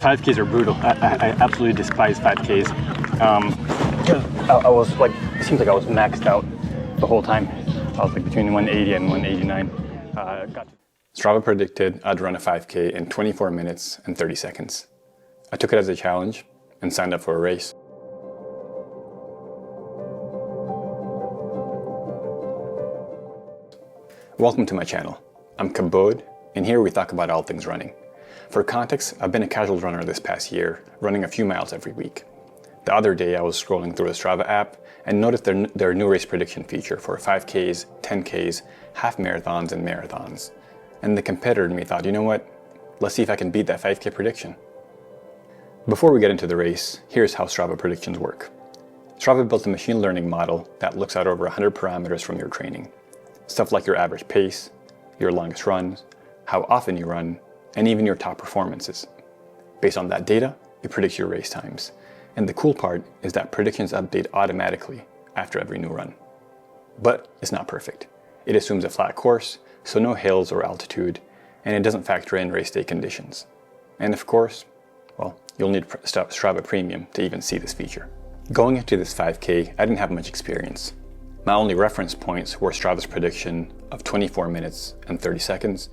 5Ks are brutal. I absolutely despise 5Ks. I was like, it seems like I was maxed out the whole time. I was like between 180 and 189. Strava predicted I'd run a 5K in 24 minutes and 30 seconds. I took it as a challenge and signed up for a race. Welcome to my channel. I'm Kabod, and here we talk about all things running. For context, I've been a casual runner this past year, running a few miles every week. The other day I was scrolling through the Strava app and noticed their new race prediction feature for 5Ks, 10Ks, half marathons, and marathons. And the competitor in me thought, you know what? Let's see if I can beat that 5K prediction. Before we get into the race, here's how Strava predictions work. Strava built a machine learning model that looks at over 100 parameters from your training. Stuff like your average pace, your longest runs, how often you run, and even your top performances. Based on that data, it predicts your race times. And the cool part is that predictions update automatically after every new run. But it's not perfect. It assumes a flat course, so no hills or altitude, and it doesn't factor in race day conditions. And of course, well, you'll need Strava Premium to even see this feature. Going into this 5K, I didn't have much experience. My only reference points were Strava's prediction of 24 minutes and 30 seconds,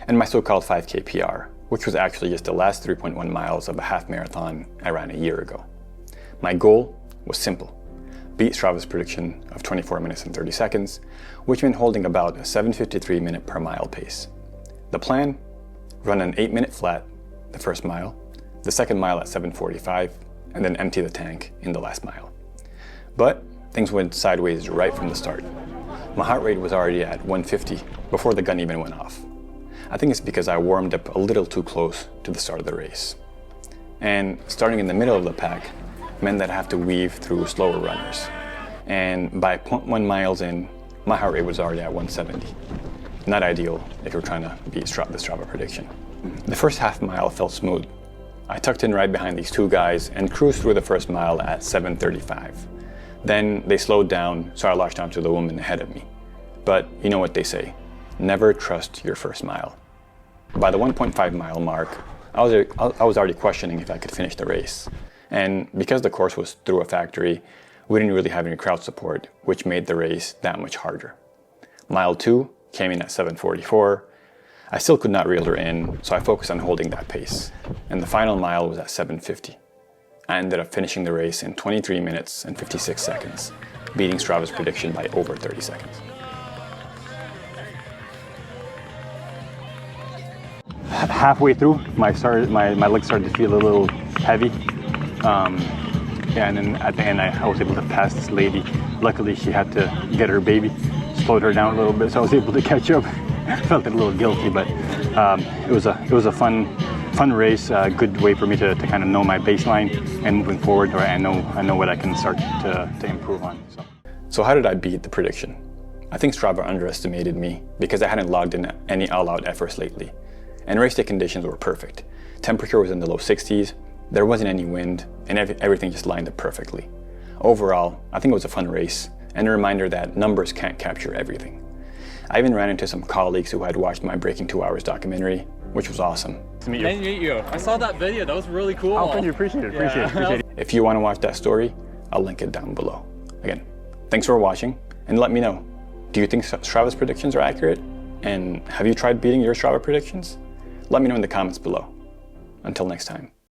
and my so-called 5K PR, which was actually just the last 3.1 miles of a half marathon I ran a year ago. My goal was simple: beat Strava's prediction of 24 minutes and 30 seconds, which meant holding about a 7:53 minute per mile pace. The plan? Run an 8-minute flat the first mile, the second mile at 7:45, and then empty the tank in the last mile. But things went sideways right from the start. My heart rate was already at 150 before the gun even went off. I think it's because I warmed up a little too close to the start of the race. And starting in the middle of the pack meant that I have to weave through slower runners. And by 0.1 miles in, my heart rate was already at 170. Not ideal if you're trying to beat the Strava prediction. The first half mile felt smooth. I tucked in right behind these two guys and cruised through the first mile at 7:35. Then they slowed down, so I latched onto the woman ahead of me. But you know what they say, never trust your first mile. By the 1.5 mile mark, I was already questioning if I could finish the race. And because the course was through a factory, we didn't really have any crowd support, which made the race that much harder. Mile 2 came in at 7:44. I still could not reel her in, so I focused on holding that pace. And the final mile was at 7:50. I ended up finishing the race in 23 minutes and 56 seconds, beating Strava's prediction by over 30 seconds. Halfway through, my legs started to feel a little heavy. And then at the end, I was able to pass this lady. Luckily, she had to get her baby, slowed her down a little bit, so I was able to catch up. Felt a little guilty, but it was a fun race. A good way for me to kind of know my baseline and moving forward, or I know what I can start to improve on. So how did I beat the prediction? I think Strava underestimated me because I hadn't logged in any all-out efforts lately. And race day conditions were perfect. Temperature was in the low 60s, there wasn't any wind, and everything just lined up perfectly. Overall, I think it was a fun race, and a reminder that numbers can't capture everything. I even ran into some colleagues who had watched my Breaking 2 Hours documentary, which was awesome. Nice to meet you. I saw that video, that was really cool. Oh, thank you, appreciate it. If you want to watch that story, I'll link it down below. Again, thanks for watching, and let me know, do you think Strava's predictions are accurate? And have you tried beating your Strava predictions? Let me know in the comments below. Until next time.